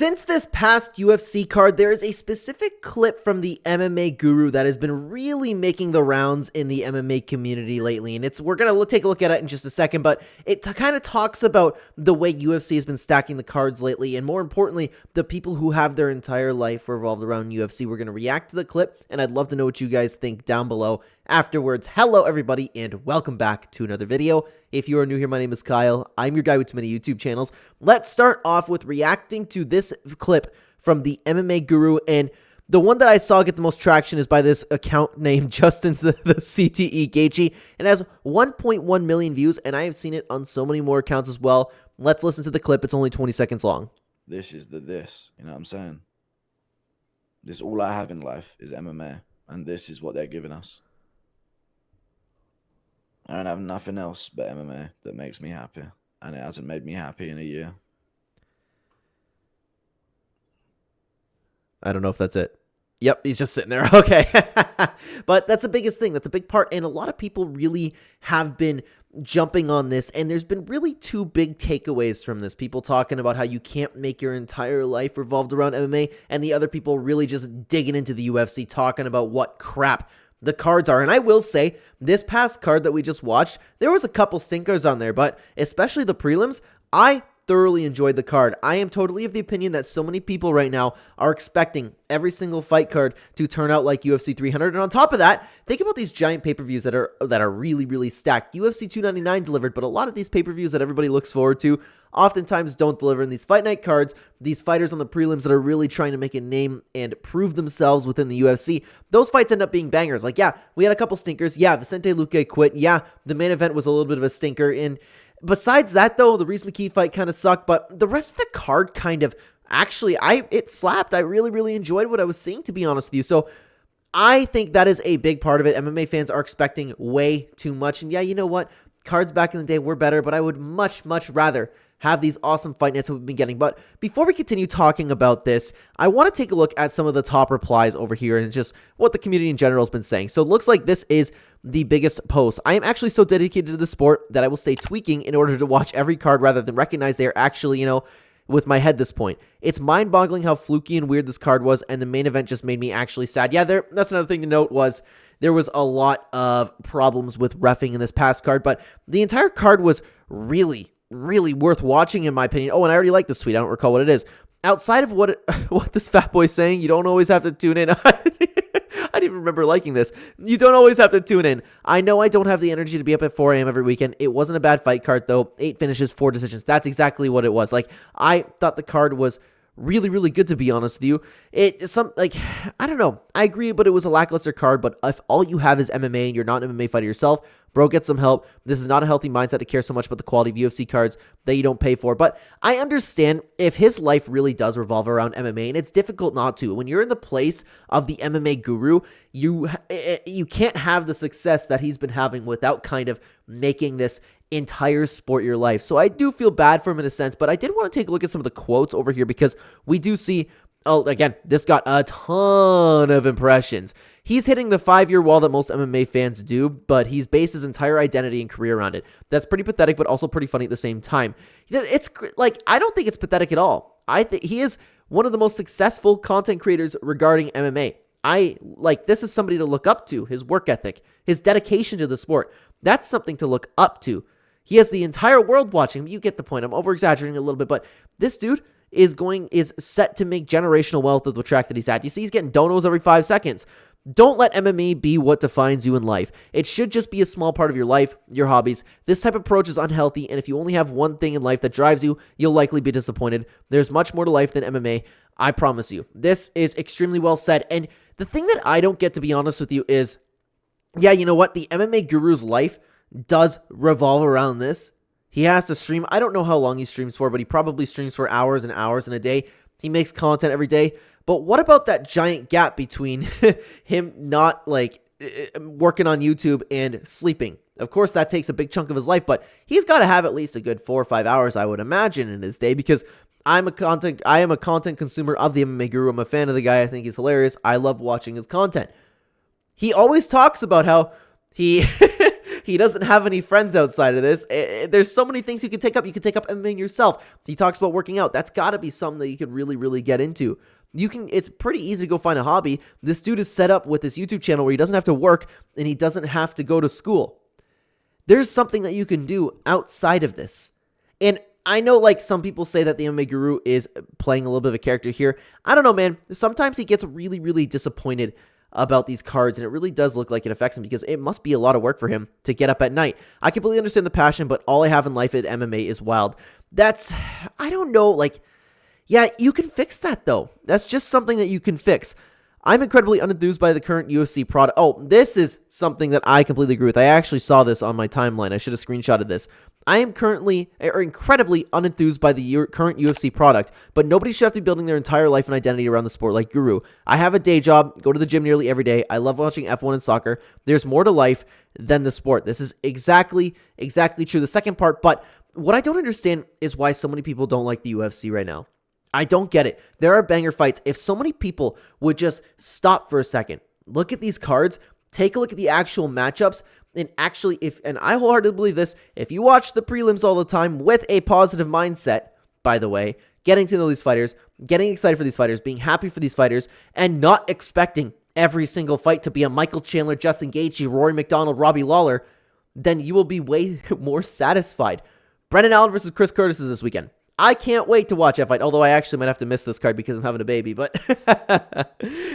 Since this past UFC card, there is a specific clip from the MMA Guru that has been really making the rounds in the MMA community lately, and we're gonna take a look at it in just a second, but it kind of talks about the way UFC has been stacking the cards lately, and more importantly, the people who have their entire life revolved around UFC. We're gonna react to the clip, and I'd love to know what you guys think down below afterwards. Hello, everybody, and welcome back to another video. If you are new here, my name is Kyle. I'm your guy with too many YouTube channels. Let's start off with reacting to this clip from the MMA Guru, and the one that I saw get the most traction is by this account named Justin's the CTE Gaethje. It has 1.1 million views, and I have seen it on so many more accounts as well. Let's listen to the clip. It's only 20 seconds long. This is this, you know what I'm saying? This all I have in life is MMA, and this is what they're giving us. I don't have nothing else but MMA that makes me happy, and it hasn't made me happy in a year. I don't know if that's it. Yep, he's just sitting there. Okay. But that's the biggest thing. That's a big part. And a lot of people really have been jumping on this. And there's been really two big takeaways from this. People talking about how you can't make your entire life revolved around MMA. And the other people really just digging into the UFC, talking about what crap the cards are. And I will say, this past card that we just watched, there was a couple stinkers on there. But especially the prelims, I thoroughly enjoyed the card. I am totally of the opinion that so many people right now are expecting every single fight card to turn out like UFC 300. And on top of that, think about these giant pay-per-views that are really, really stacked. UFC 299 delivered, but a lot of these pay-per-views that everybody looks forward to oftentimes don't deliver. In these Fight Night cards, these fighters on the prelims that are really trying to make a name and prove themselves within the UFC, those fights end up being bangers. Like, yeah, we had a couple stinkers. Yeah, Vicente Luque quit. Yeah, the main event was a little bit of a stinker. And besides that, though, the Reese McKee fight kind of sucked, but the rest of the card kind of, actually, it slapped. I really, really enjoyed what I was seeing, to be honest with you. So I think that is a big part of it. MMA fans are expecting way too much. And yeah, you know what? Cards back in the day were better, but I would much, much rather have these awesome fight nights that we've been getting. But before we continue talking about this, I want to take a look at some of the top replies over here and just what the community in general has been saying. So it looks like this is the biggest post. I am actually so dedicated to the sport that I will stay tweaking in order to watch every card rather than recognize they are actually, with my head this point. It's mind-boggling how fluky and weird this card was, and the main event just made me actually sad. Yeah, that's another thing to note was there was a lot of problems with reffing in this past card, but the entire card was really, really worth watching in my opinion. Oh, and I already like this tweet. I don't recall what it is. Outside of what this fat boy's saying, you don't always have to tune in. I didn't even remember liking this. You don't always have to tune in. I know I don't have the energy to be up at 4 a.m. every weekend. It wasn't a bad fight card, though. 8 finishes, 4 decisions. That's exactly what it was. Like, I thought the card was really, really good, to be honest with you. I don't know. I agree, but it was a lackluster card. But if all you have is MMA and you're not an MMA fighter yourself, bro, get some help. This is not a healthy mindset to care so much about the quality of UFC cards that you don't pay for. But I understand if his life really does revolve around MMA, and it's difficult not to. When you're in the place of the MMA Guru, you can't have the success that he's been having without kind of making this entire sport your life. So I do feel bad for him in a sense, but I did want to take a look at some of the quotes over here because we do see, again, this got a ton of impressions. He's hitting the 5-year wall that most MMA fans do, but he's based his entire identity and career around it. That's pretty pathetic, but also pretty funny at the same time. It's like, I don't think it's pathetic at all. I think he is one of the most successful content creators regarding MMA. This is somebody to look up to. His work ethic, his dedication to the sport. That's something to look up to. He has the entire world watching him. You get the point. I'm over-exaggerating a little bit, but this dude is set to make generational wealth with the track that he's at. You see, he's getting donos every 5 seconds. Don't let MMA be what defines you in life. It should just be a small part of your life, your hobbies. This type of approach is unhealthy, and if you only have one thing in life that drives you, you'll likely be disappointed. There's much more to life than MMA, I promise you. This is extremely well said, and the thing that I don't get, to be honest with you, is, yeah, you know what? The MMA Guru's life does revolve around this. He has to stream. I don't know how long he streams for, but he probably streams for hours and hours in a day. He makes content every day. But what about that giant gap between him not working on YouTube and sleeping? Of course, that takes a big chunk of his life, but he's got to have at least a good 4 or 5 hours, I would imagine, in his day, because I am a content consumer of the MMA Guru. I'm a fan of the guy. I think he's hilarious. I love watching his content. He always talks about how he He doesn't have any friends outside of this. There's so many things you can take up. You can take up MMA yourself. He talks about working out. That's got to be something that you could really, really get into. It's pretty easy to go find a hobby. This dude is set up with this YouTube channel where he doesn't have to work and he doesn't have to go to school. There's something that you can do outside of this. And I know, like, some people say that the MMA Guru is playing a little bit of a character here. I don't know, man. Sometimes he gets really, really disappointed about these cards, and it really does look like it affects him because it must be a lot of work for him to get up at night. I completely understand the passion, but all I have in life at MMA is wild. I don't know, like, yeah, you can fix that, though. That's just something that you can fix. I'm incredibly unenthused by the current UFC product. Oh, this is something that I completely agree with. I actually saw this on my timeline. I should have screenshotted this. I am incredibly unenthused by the current UFC product, but nobody should have to be building their entire life and identity around the sport like Guru. I have a day job, go to the gym nearly every day. I love watching F1 and soccer. There's more to life than the sport. This is exactly true. The second part, but what I don't understand is why so many people don't like the UFC right now. I don't get it. There are banger fights. If so many people would just stop for a second, look at these cards, take a look at the actual matchups, and actually, and I wholeheartedly believe this, if you watch the prelims all the time with a positive mindset, by the way, getting to know these fighters, getting excited for these fighters, being happy for these fighters, and not expecting every single fight to be a Michael Chandler, Justin Gaethje, Rory McDonald, Robbie Lawler, then you will be way more satisfied. Brendan Allen versus Chris Curtis is this weekend. I can't wait to watch that fight, although I actually might have to miss this card because I'm having a baby, but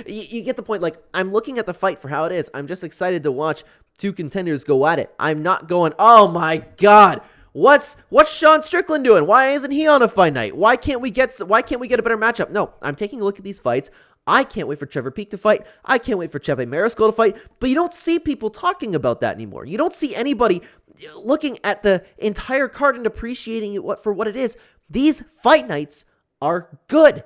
you get the point. Like, I'm looking at the fight for how it is. I'm just excited to watch two contenders go at it. I'm not going, oh my God, what's Sean Strickland doing? Why isn't he on a fight night? Why can't we get a better matchup? No, I'm taking a look at these fights. I can't wait for Trevor Peek to fight. I can't wait for Chepe Mariscal to fight, but you don't see people talking about that anymore. You don't see anybody looking at the entire card and appreciating it for what it is. These fight nights are good.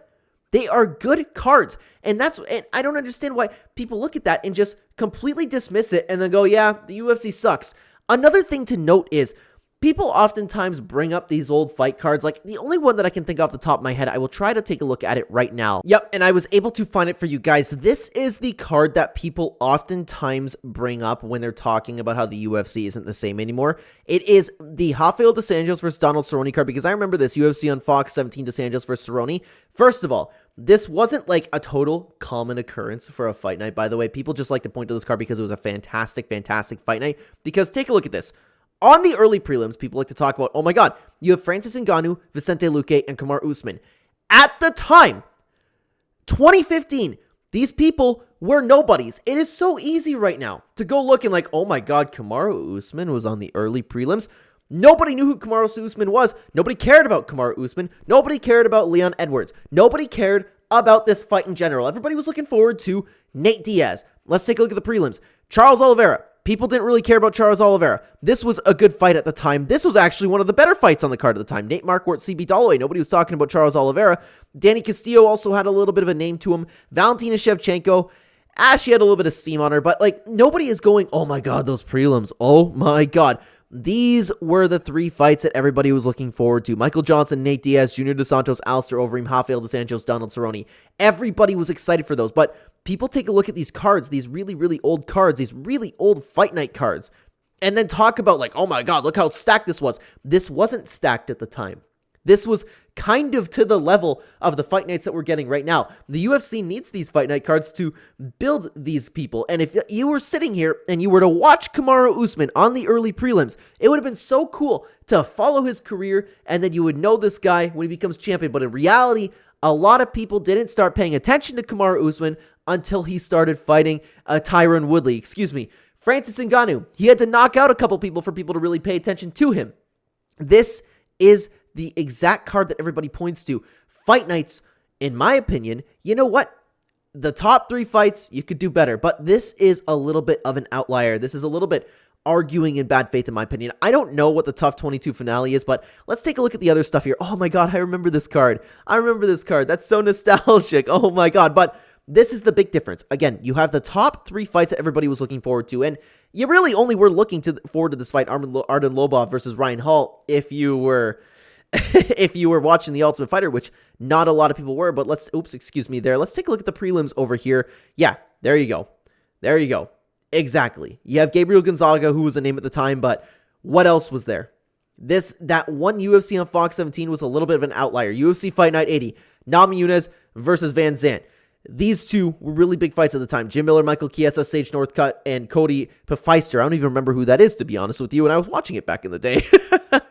They are good cards. And I don't understand why people look at that and just completely dismiss it and then go, yeah, the UFC sucks. Another thing to note is people oftentimes bring up these old fight cards. Like, the only one that I can think off the top of my head, I will try to take a look at it right now. Yep, and I was able to find it for you guys. This is the card that people oftentimes bring up when they're talking about how the UFC isn't the same anymore. It is the Rafael dos Anjos versus Donald Cerrone card, because I remember this UFC on Fox 17 dos Anjos versus Cerrone. First of all, this wasn't like a total common occurrence for a fight night, by the way. People just like to point to this card because it was a fantastic fight night. Because take a look at this. On the early prelims, people like to talk about, oh my God, you have Francis Ngannou, Vicente Luque, and Kamaru Usman. At the time, 2015, these people were nobodies. It is so easy right now to go look and like, oh my God, Kamaru Usman was on the early prelims. Nobody knew who Kamaru Usman was. Nobody cared about Kamaru Usman. Nobody cared about Leon Edwards. Nobody cared about this fight in general. Everybody was looking forward to Nate Diaz. Let's take a look at the prelims. Charles Oliveira. People didn't really care about Charles Oliveira. This was a good fight at the time. This was actually one of the better fights on the card at the time. Nate Marquardt, CB Dollaway. Nobody was talking about Charles Oliveira. Danny Castillo also had a little bit of a name to him. Valentina Shevchenko. She had a little bit of steam on her, but like, nobody is going, oh my God, those prelims. Oh my God. These were the three fights that everybody was looking forward to. Michael Johnson, Nate Diaz, Junior Dos Santos, Alistair Overeem, Rafael dos Anjos, Donald Cerrone. Everybody was excited for those, but people take a look at these cards, these really, really old cards, these really old fight night cards, and then talk about like, oh my God, look how stacked this was. This wasn't stacked at the time. This was kind of to the level of the fight nights that we're getting right now. The UFC needs these fight night cards to build these people. And if you were sitting here and you were to watch Kamaru Usman on the early prelims, it would have been so cool to follow his career and then you would know this guy when he becomes champion. But in reality, a lot of people didn't start paying attention to Kamaru Usman until he started fighting Tyron Woodley. Francis Ngannou. He had to knock out a couple people for people to really pay attention to him. This is the exact card that everybody points to. Fight nights, in my opinion, you know what? The top three fights, you could do better, but this is a little bit of an outlier. This is a little bit arguing in bad faith, in my opinion. I don't know what the Tough 22 finale is, but let's take a look at the other stuff here. Oh my God, I remember this card. That's so nostalgic. Oh my God, but this is the big difference. Again, you have the top three fights that everybody was looking forward to, and you really only were looking forward to this fight, Arden Lobov versus Ryan Hall, if you were watching The Ultimate Fighter, which not a lot of people were, but let's take a look at the prelims over here. Yeah, there you go. Exactly. You have Gabriel Gonzaga, who was a name at the time, but what else was there? That one UFC on Fox 17 was a little bit of an outlier. UFC Fight Night 80, Namajunas versus Van Zandt. These two were really big fights at the time. Jim Miller, Michael Chiesa, Sage Northcutt, and Cody Pfeister. I don't even remember who that is, to be honest with you, and I was watching it back in the day.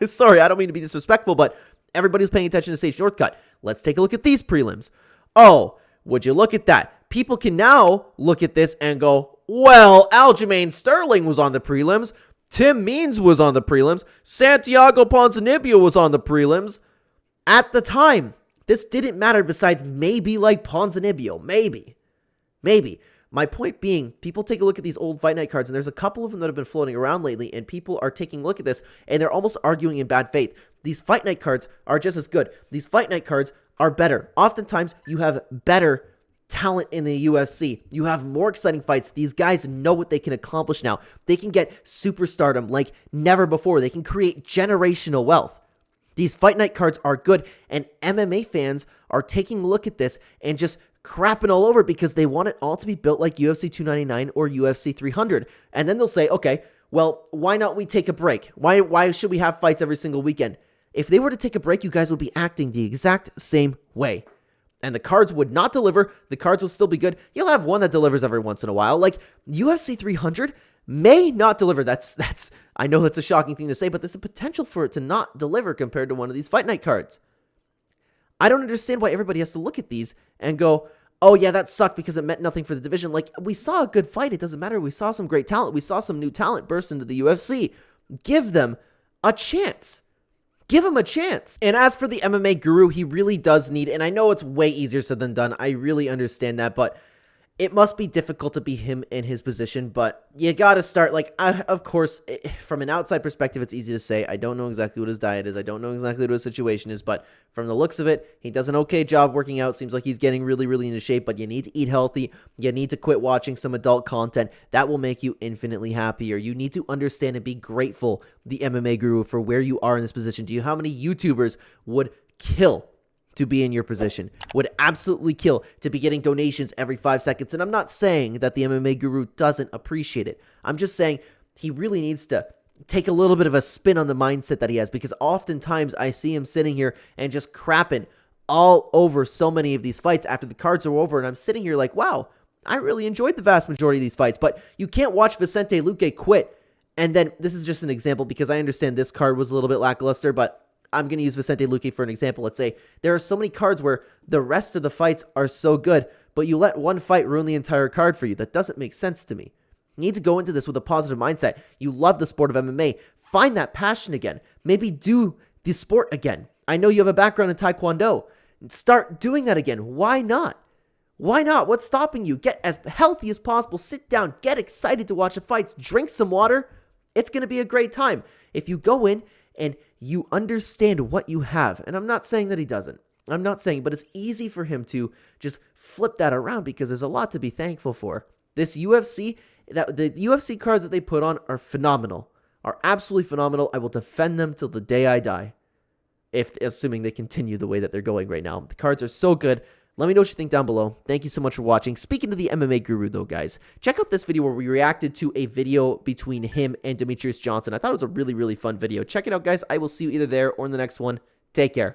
Sorry, I don't mean to be disrespectful, but everybody was paying attention to Sage Northcutt. Let's take a look at these prelims. Oh, would you look at that? People can now look at this and go, well, Aljamain Sterling was on the prelims. Tim Means was on the prelims. Santiago Ponzinibbio was on the prelims. At the time, this didn't matter besides maybe like Ponzinibbio. Maybe. My point being, people take a look at these old Fight Night cards, and there's a couple of them that have been floating around lately, and people are taking a look at this, and they're almost arguing in bad faith. These Fight Night cards are just as good. These Fight Night cards are better. Oftentimes, you have better talent in the UFC. You have more exciting fights. These guys know what they can accomplish now. They can get superstardom like never before. They can create generational wealth. These Fight Night cards are good, and MMA fans are taking a look at this and just crapping all over it because they want it all to be built like UFC 299 or UFC 300. And then they'll say, okay, well, why not we take a break? Why should we have fights every single weekend? If they were to take a break, you guys would be acting the exact same way. And the cards would not deliver. The cards will still be good. You'll have one that delivers every once in a while. Like UFC 300 may not deliver. I know that's a shocking thing to say, but there's a potential for it to not deliver compared to one of these Fight Night cards. I don't understand why everybody has to look at these and go, oh yeah, that sucked because it meant nothing for the division. Like, we saw a good fight. It doesn't matter. We saw some great talent. We saw some new talent burst into the UFC. Give them a chance. Give him a chance. And as for the MMA guru, he really does need, and I know it's way easier said than done. I really understand that, but it must be difficult to be him in his position, but you got to start, like, of course, from an outside perspective, it's easy to say. I don't know exactly what his diet is. I don't know exactly what his situation is, but from the looks of it, he does an okay job working out. Seems like he's getting really, really into shape, but you need to eat healthy. You need to quit watching some adult content. That will make you infinitely happier. You need to understand and be grateful, the MMA guru, for where you are in this position. Do you know how many YouTubers would kill to be in your position, would absolutely kill to be getting donations every 5 seconds? And I'm not saying that the MMA guru doesn't appreciate it. I'm just saying he really needs to take a little bit of a spin on the mindset that he has, because oftentimes I see him sitting here and just crapping all over so many of these fights after the cards are over, and I'm sitting here like, wow, I really enjoyed the vast majority of these fights. But you can't watch Vicente Luque quit, and then, this is just an example because I understand this card was a little bit lackluster, but I'm going to use Vicente Luque for an example. Let's say there are so many cards where the rest of the fights are so good, but you let one fight ruin the entire card for you. That doesn't make sense to me. You need to go into this with a positive mindset. You love the sport of MMA. Find that passion again. Maybe do the sport again. I know you have a background in Taekwondo. Start doing that again. Why not? Why not? What's stopping you? Get as healthy as possible. Sit down. Get excited to watch a fight. Drink some water. It's going to be a great time. If you go in and you understand what you have. And I'm not saying that he doesn't. I'm not saying, but it's easy for him to just flip that around because there's a lot to be thankful for. This UFC, the UFC cards that they put on are phenomenal, are absolutely phenomenal. I will defend them till the day I die, assuming they continue the way that they're going right now. The cards are so good. Let me know what you think down below. Thank you so much for watching. Speaking to the MMA guru, though, guys, check out this video where we reacted to a video between him and Demetrius Johnson. I thought it was a really, really fun video. Check it out, guys. I will see you either there or in the next one. Take care.